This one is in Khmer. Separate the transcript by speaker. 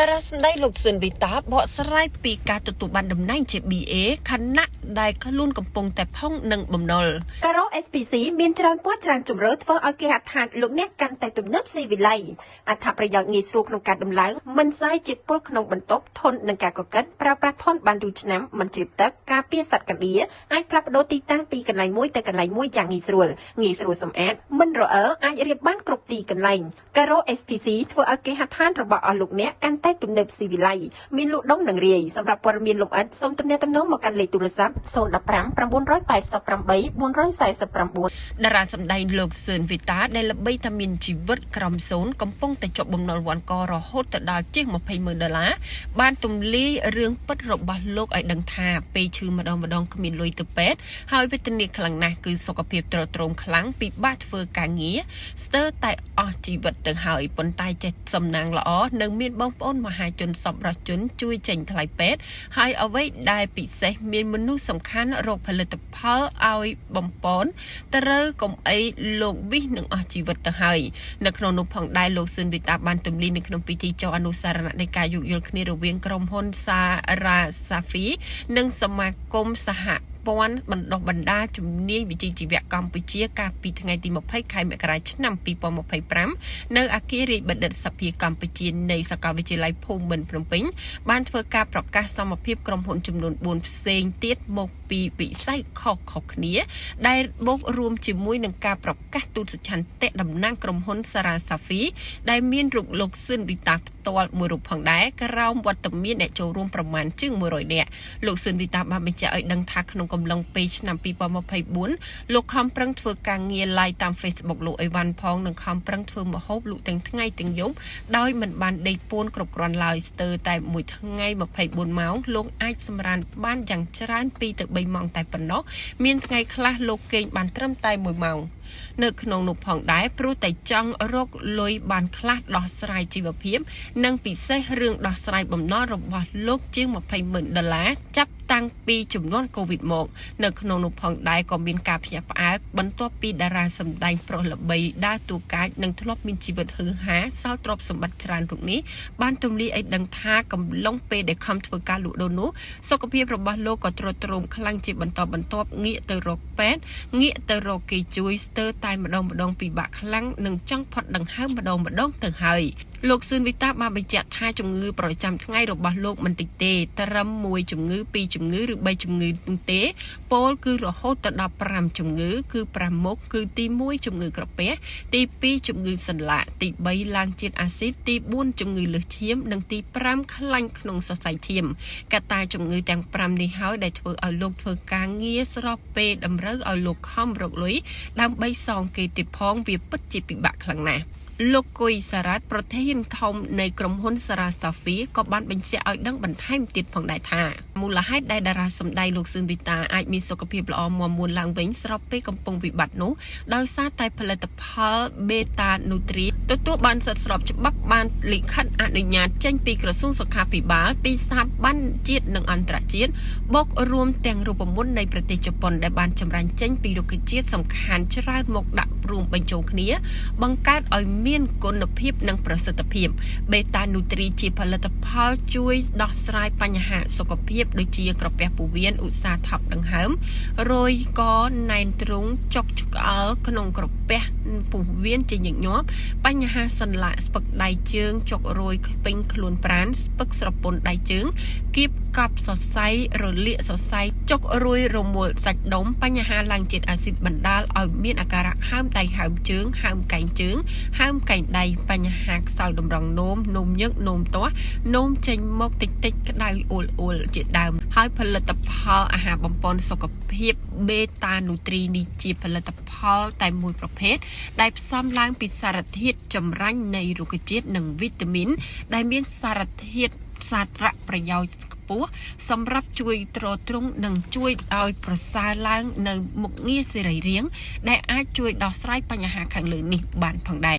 Speaker 1: តារាសម្ដែងលោកស៊ិនវីតាបកស្រាយពីការទទួលបានតំណែងជា BA ខណៈដែលខ្លួនកំពុងតែផុងនឹងបំណុលការ៉ូ SPC មានច្រើនពណ៌ច្រើនជម្រើសធ្វើឲ្យគេហដ្ឋានលោកអ្នកកាន់តែទំនើបស៊ីវិល័យអត្ថប្រយោជន៍ងាយស្រួលក្នុងការដំឡើងមិនសាយជាពុលក្នុងបន្ទប់ធន់នឹងការកកិតប្រើប្រាស់ធន់បានយូរឆ្នាំមិនជ្រាបទឹកការពារសត្វកណ្ដៀអាចផ្លាស់ប្ដូរទីតាំងពីកន្លែងមួយទៅកន្លែងមួយយ៉ាងងាយស្រួលសម្អាតមិនរអិលអាចរៀបបានគ្រប់ទីកន្លែងការ៉ូ SPC ធ្វើឲ្យគេហដ្ឋានរបស់អស់លោកអ្នកកាន់តែទំនើបស៊ីវិល័យមានលក់ដុំនិងរាយសម្រាប់ព័ត៌មានលម្អិតសូមទំនាក់ទំនងមកកាន់លេខទូរស័ព្ទ015 988 449តារាសម្ដែងលោកស៊ឿនវីតាដែលល្បីថាមានជីវិតក្រំសូនកំពុងតែជាប់បំណុលវ៉ាន់ករហូតទៅដល់ជាង$200,000បានទម្លាយរឿងពិតរបស់លោកឲ្យដឹងថាពេលឈឺម្ដងគ្មានលុយទៅពេទ្យហើយវេទនាខ្លាំងណាស់គឺសុខភាពទ្រុឌទ្រោមខ្លាំងពិបាកធ្វើការងារស្ទើរតែអស់ជីវិតទៅហើយប៉ុន្តែចេះសំណាងល្អនិងមានបងប្អូនមហាជនសប្បុរសជនជួយចេញថ្លៃពេទ្យហើយអ្វីដែលពិសេសមានមនុស្សសំខាន់រកផលិតផលឲ្យបំពន់ត្រូវកុំអីលោកវិសនឹងអស់ជីវិតទៅហើយនៅក្នុងនោះផងដែរលោកស៊ិនវីតាបានទម្លាយនៅក្នុងពិធីចុះអនុសារណៈនៃការយោគយល់គ្នារវាងក្រុមហ៊ុនសារ៉ាសាហ្វីនិងសមាគមសហព័ន្ធបណ្ដុះបណ្ដាលជំនាញវិជ្ជាជីវៈកម្ពុជាកាលពីថ្ងៃទី20ខែមករាឆ្នាំ2025នៅអគាររាជបណ្ឌិតសភាកម្ពុជានៃសាកលវិទ្យាល័យភូមិន្ទភ្នំពេញបានធ្វើការប្រកាសសមភាពក្រុមហ៊ុនចំនួន4ផ្សេងទៀតមកពីវិស័យខុសៗគ្នាដែលបូករួមជាមួយនឹងការប្រកាសទូតសច្ឆន្ទៈតំណាងក្រុមហ៊ុនសារ៉ាសាហ្វីដែលមានរូបលោកស៊ិនវីតាផ្ទាល់មួយរូបផងដែរក្រោមវត្តមានអ្នកចូលរួមប្រមាណជាង100នាក់លោកស៊ិនវីតាបានបញ្ជាក់ឲ្យដឹងថាក្នុងកំឡុងពេលឆ្នាំ2024លោកខំប្រឹងធ្វើការងារ live តាម Facebook លោកអីវ៉ាន់ផងនិងខំប្រឹងធ្វើម្ហូបលក់ទាំងថ្ងៃទាំងយប់ដោយមិនបានដេកពួនគ្រប់គ្រាន់ឡើយស្ទើរតែមួយថ្ងៃ24ម៉ោងលោកអាចសម្រានបានយ៉ាងច្រើន2ទៅ3ម៉ោងតែប៉ុណ្ណោះមានថ្ងៃខ្លះលោកគេងបានត្រឹមតែ1ម៉ោងនៅក្នុងនោះផងដែរព្រោះតែចង់រកលុយបានខ្លះដោះស្រាយជីវភាពនិងពិសេសរឿងដោះស្រាយបំណុលរបស់លោកជាង$200,000ចាប់តាំងពីចំនួន COVID មកនៅក្នុងនោះផងដែរក៏មានការភ្ញាក់ផ្អើលបន្ទាប់ពីតារាសម្ដែងប្រុសល្បីដើរតួកាចនិងធ្លាប់មានជីវិតហ៊ឺហាសល់ទ្រព្យសម្បត្តិច្រើនរូបនេះបានទម្លាយឲ្យដឹងថាកំឡុងពេលដែលខំធ្វើការលក់ដូរនោះសុខភាពរបស់លោកក៏ទ្រុឌទ្រោមខ្លាំងជាបន្តបន្ទាប់ងាកទៅរកពេទ្យងាកទៅរកគេជួយស្ទើរតែម្ដងពិបាកខ្លាំងនិងចង់ផុតដង្ហើមម្ដងទៅហើយលោកស៊ឿនវីតាបានបញ្ជាក់ថាជំងឺប្រចាំថ្ងៃរបស់លោកមិនតិចទេត្រឹម1ជំងឺ2ជំងឺឬ3ជំងឺនោះទេពោលគឺរហូតទៅដល់5ជំងឺគឺ5មុខគឺទី1ជំងឺក្រពះទី2ជំងឺសន្លាក់ទី3ឡើងជាតិអាស៊ីតទី4ជំងឺលើសឈាមនិងទី5ខ្លាញ់ក្នុងសរសៃឈាមកត្តាជំងឺទាំង5នេះហើយដែលធ្វើឲ្យលោកធ្វើការងារស្របពេលតម្រូវឲ្យលោកខំរកលុយដើម្បីសងគេទៀតផងវាពិតជាពិបាកខ្លាំងណាស់លោកគុយសារ៉ាត់ប្រធានធំនៃក្រុមហ៊ុនសារ៉ាសាហ្វីក៏បានបញ្ជាក់ឲ្យដឹងបន្ថែមទៀតផងដែរថាមូលហេតុដែលតារាសម្ដែងលោកស៊ឿនវីតាអាចមានសុខភាពល្អមាំមួនឡើងវិញស្របពេលកំពុងវិបត្តិនោះដោយសារតែផលិតផល Beta Nutri ទទួលបានសិទ្ធិស្របច្បាប់បានលិខិតអនុញ្ញាតចេញពីក្រសួងសុខាភិបាលពីស្ថាប័នជាតិនិងអន្តរជាតិបូករួមទាំងរូបមន្តនៃប្រទេសជប៉ុនដែលបានចម្រាញ់ចេញពីរុក្ខជាតិសំខាន់ច្រើនមកដាក់រួមបញ្ចូលគ្នាបង្កើតឲ្យមានគុណភាពនិងប្រសិទ្ធភាព Beta Nutri ជាផលិតផលជួយដោះស្រាយបញ្ហាសុខភាពដូចជាក្រពះពោះវៀនឧស្សាហ៍ថប់ដង្ហើមរោយកណែនទ្រូងចុកឆ្កល់ក្នុងក្រពះពោះវៀនជាញឹកញាប់បញ្ហាសន្លាក់ស្ពឹកដៃជើងចុករោយពេញខ្លួនប្រាណស្ពឹកស្រពន់ដៃជើងគៀបកប់សរសៃរលាកសរសៃចុករោយរមួលសាច់ដុំបញ្ហាឡើងជាតិអាស៊ីតបណ្ដាលឲ្យមានអាការៈហើមដៃហើមជើងហើមកែងជើងហើមកែងដៃបញ្ហាខ្សោយតម្រង់នោមញឹកនោមទាស់នោមចេញមកតិចក្តៅអ៊ុលជាដើមហើយផលិតផលអាហារបំពន់សុខភាព Beta Nutri នេះជាផលិតផលតែមួយប្រភេទដែលផ្សំឡើងពីសារធាតុចម្រាញ់នៃរុក្ខជាតិនិងវីតាមីនដែលមានសារធាតុសារៈប្រយោជន៍ខ្ពស់សម្រាប់ជួយទ្រទ្រង់និងជួយឲ្យប្រសើរឡើងនៅមុខងារសរីរាង្គដែលអាចជួយដោះស្រាយបញ្ហាខាងលើនេះបានផងដែរ